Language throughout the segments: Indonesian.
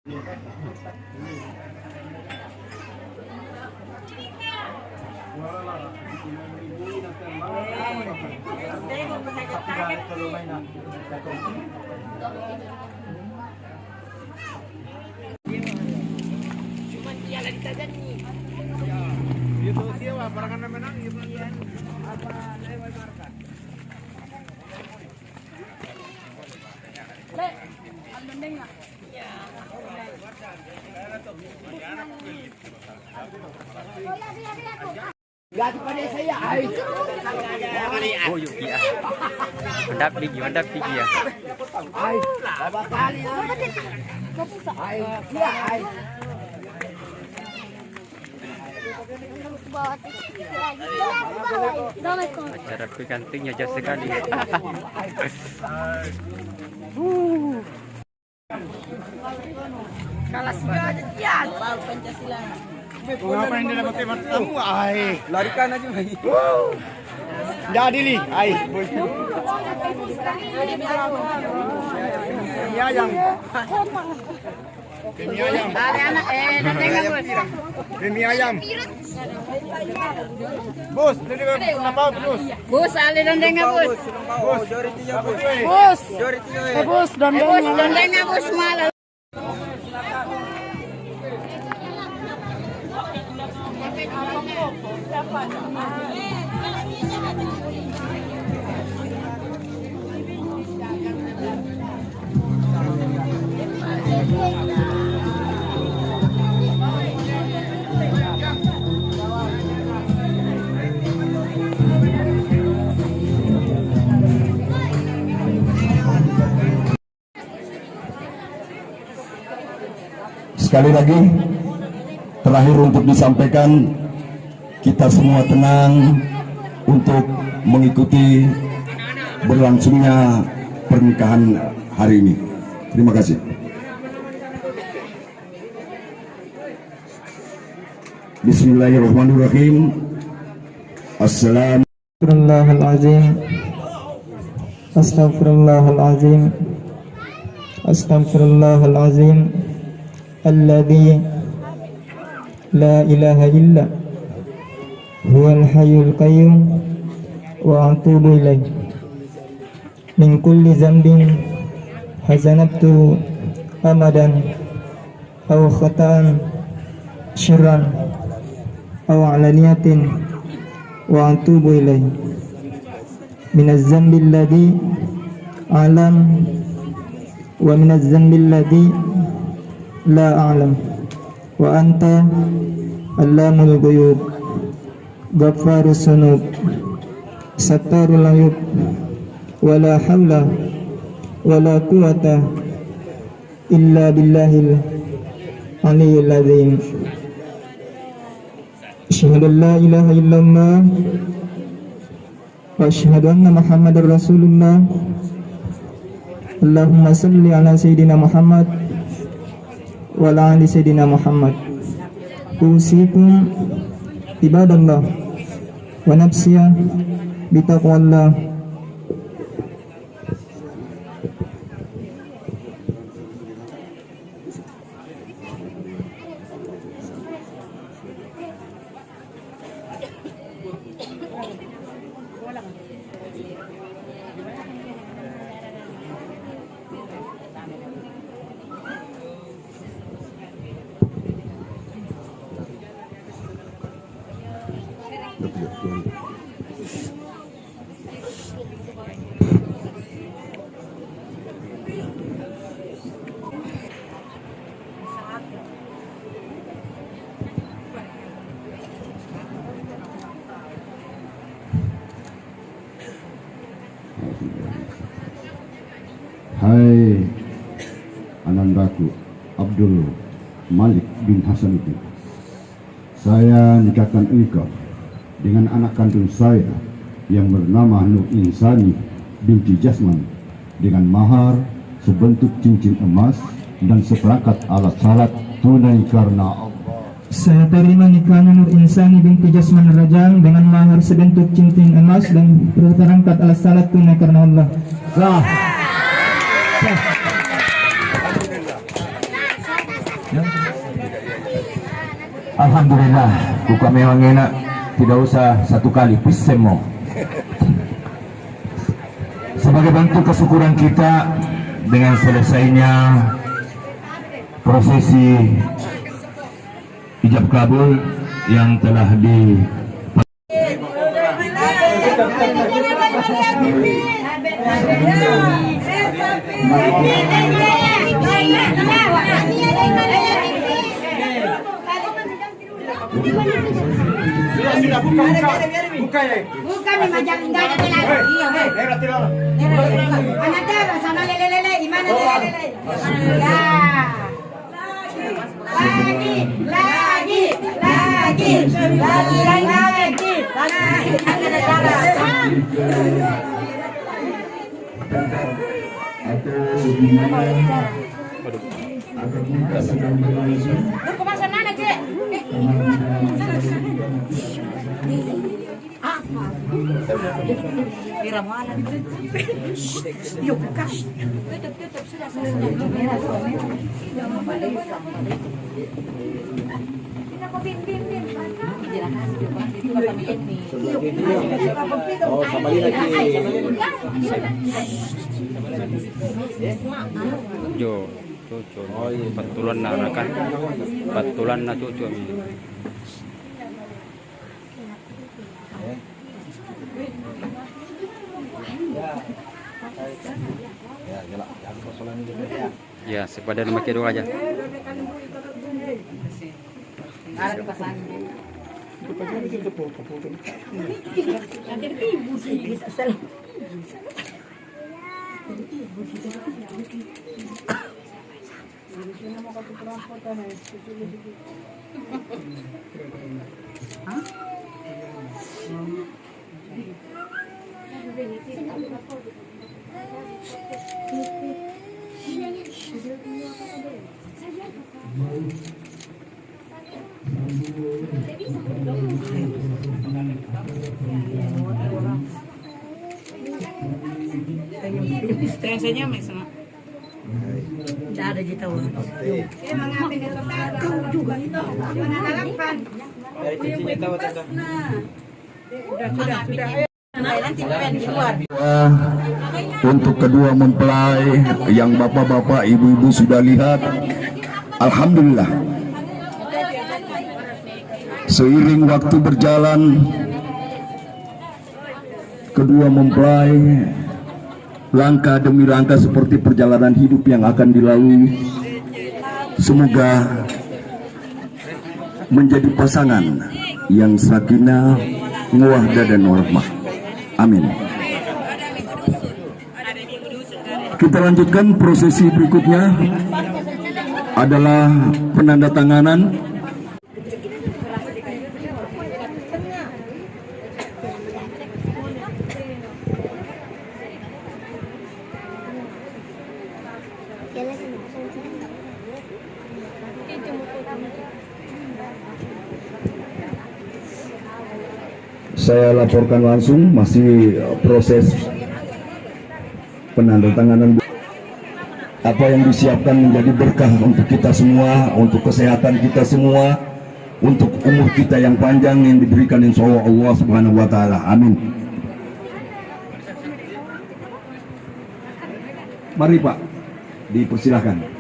Cuma dia lagi saja nih. Itu siapa barangan menang itu apa lewat marka. Le, andeng enggak? Ya. Gati pada saya ai. Oh yuk ya. Mantap tinggi ya. Ai. Berapa kali? Ai. Ya ai. Acara pengantinnya jauh sekali. Kalah sudah dia. Pancasila. Ngapain dia dapat tempat tamu ai? Larikan aja lagi. Jadi li ai. Demi ayam. Demi ayam. Ada anak nanti bos. Demi ayam. Bos, ini kenapa bos? Bos, ali dandeng bos. Oh, joritinya bos. Bos. Joritinya. Bos, dandeng bos malah. Sekali lagi, terakhir untuk disampaikan, kita semua tenang untuk mengikuti berlangsungnya pernikahan hari ini. Terima kasih. Bismillahirrahmanirrahim. Astagfirullahaladzim. Astagfirullahaladzim. Astagfirullahaladzim. Alladzi la ilaha illa huwal hayyul qayyum wa atubu ilaih min kulli zambin hazanabtu amadan aw khata'an syirran aw alaniyatin wa atubu ilaih minaz zambi alladhi alam wa minaz zambi alladhi la a'lam wa anta allamul ghuyub ghaffarus sunub sattarul ayub wala hawla wala quwata illa billahil aliyyil azim. Asyhadu an la ilaha illallah wa asyhadu anna muhammadar rasulullah. Allahumma salli ala sayyidina Muhammad wa ala ali sayyidina Muhammad. Usikum ibadallah wa nafsiya bitaqwallah. Hai anandaku Abdul Malik bin Hasanuddin, saya nikahkan engkau dengan anak kandung saya yang bernama Nur Insani binti Jasman dengan mahar sebentuk cincin emas dan seperangkat alat salat tunai karena Allah. Saya terima nikahnya Nur Insani binti Jasman Rajang dengan mahar sebentuk cincin emas dan seperangkat alat salat tunai karena Allah. Alhamdulillah, buka memang enak, tidak usah satu kali pisemo. Sebagai bentuk kesyukuran kita dengan selesainya prosesi ijab kabul yang telah di Sudah buka ya. Bukan nih macam enggak ada lagi. Iya, Bang. Mana ada sama lele-lele, di mana lele-lele? Ya. Lu kemana mana, Cek? Yuk, buka. Tutup sudah Oh, kembali lagi. Jo, cucu. Oh iya, betulan na kan. Betulan na cucu. Ya, sepadan make doa aja. Trennya sama. Tidak ada gitu. Emang ngapain itu? Kau juga itu. Mana harapan? Dari cincinnya tahu tanda. Sudah. Nanti pengen di luar. Untuk kedua mempelai yang bapak-bapak, ibu-ibu sudah lihat, alhamdulillah. Seiring waktu berjalan, kedua mempelai langkah demi langkah seperti perjalanan hidup yang akan dilalui. Semoga menjadi pasangan yang sakinah, mawaddah dan warahmah. Amin. Kita lanjutkan prosesi berikutnya adalah penandatanganan. Saya laporkan langsung, masih proses penandatanganan. Apa yang disiapkan menjadi berkah untuk kita semua, untuk kesehatan kita semua, untuk umur kita yang panjang yang diberikan insya Allah Subhanahu wa Ta'ala. Amin. Mari Pak, dipersilahkan.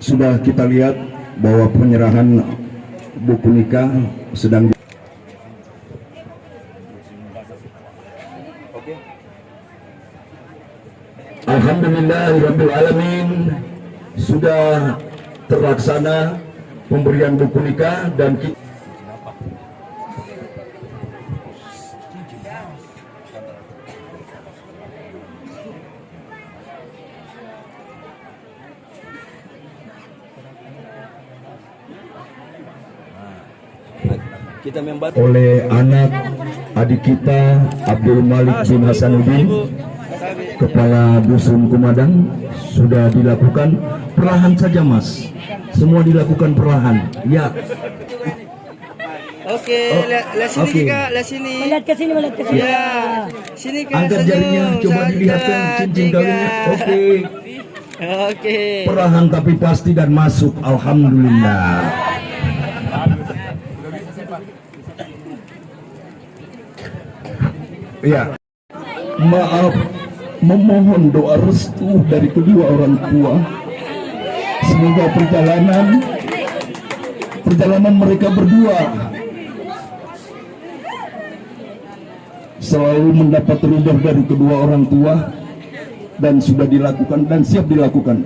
Sudah kita lihat bahwa penyerahan buku nikah sedang Alhamdulillahirabbil alamin, sudah terlaksana pemberian buku nikah dan kita oleh anak adik kita Abdul Malik bin Hasanuddin Kepala Dusun Kumadang sudah dilakukan. Perlahan saja Mas, semua dilakukan perlahan. Ya. Oke, lihat sini oke. juga, lihat sini. Melihat ke sini, melihat ke sini. Ya, sini kan Angkat jarinya, coba dilihatkan cincin kawinnya. Oke. Oke. Perlahan tapi pasti dan masuk. Alhamdulillah. Ya. Maaf, memohon doa restu dari kedua orang tua. Semoga perjalanan mereka berdua selalu mendapat ridho dari kedua orang tua, dan sudah dilakukan dan siap dilakukan.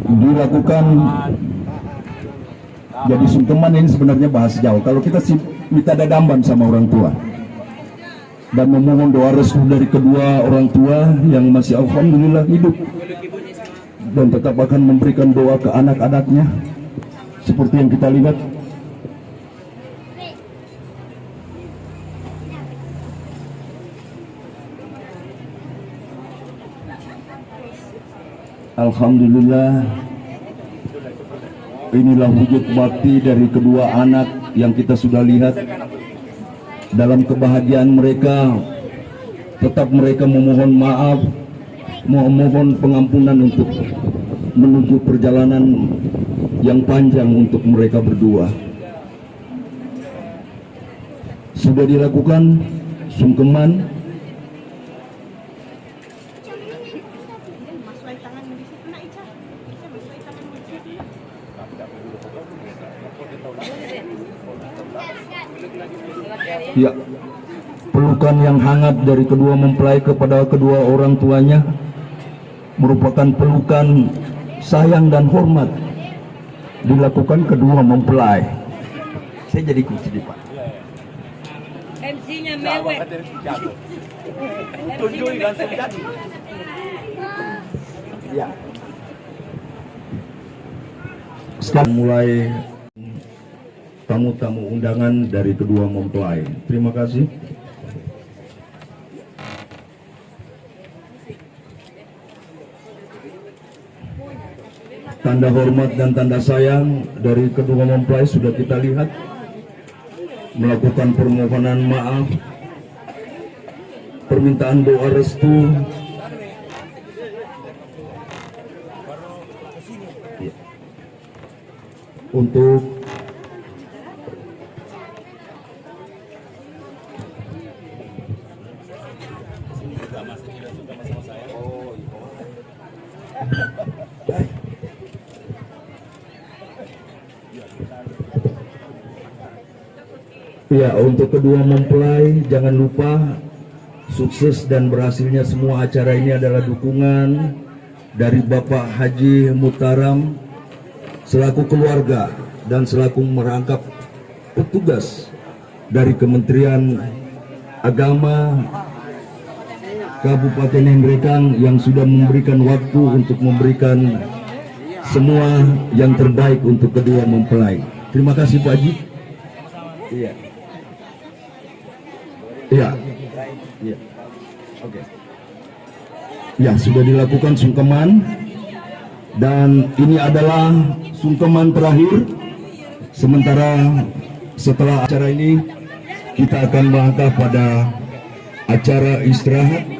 Dilakukan. Jadi sungkeman ini sebenarnya bahas jauh. Kalau kita minta dadamban sama orang tua dan memohon doa restu dari kedua orang tua yang masih alhamdulillah hidup dan tetap akan memberikan doa ke anak-anaknya seperti yang kita lihat. Alhamdulillah, inilah wujud bakti dari kedua anak yang kita sudah lihat. Dalam kebahagiaan mereka, tetap mereka memohon maaf, memohon pengampunan untuk menuju perjalanan yang panjang untuk mereka berdua. Sudah dilakukan sungkeman. Ya, pelukan yang hangat dari kedua mempelai kepada kedua orang tuanya merupakan pelukan sayang dan hormat dilakukan kedua mempelai. Saya jadi kunci Pak. MC-nya mewek. Ya. Sekarang mulai tamu-tamu undangan dari kedua mempelai. Terima kasih. Tanda hormat dan tanda sayang dari kedua mempelai sudah kita lihat. Melakukan permohonan maaf, permintaan doa restu. Ya. Untuk ya, untuk kedua mempelai jangan lupa sukses dan berhasilnya semua acara ini adalah dukungan dari Bapak Haji Muhtaram selaku keluarga dan selaku merangkap petugas dari Kementerian Agama Kabupaten Hendrekang yang sudah memberikan waktu untuk memberikan semua yang terbaik untuk kedua mempelai. Terima kasih Pak Haji. Iya. Iya. Iya. Oke. Ya, sudah dilakukan sungkeman dan ini adalah sungkeman terakhir. Sementara setelah acara ini kita akan melangkah pada acara istirahat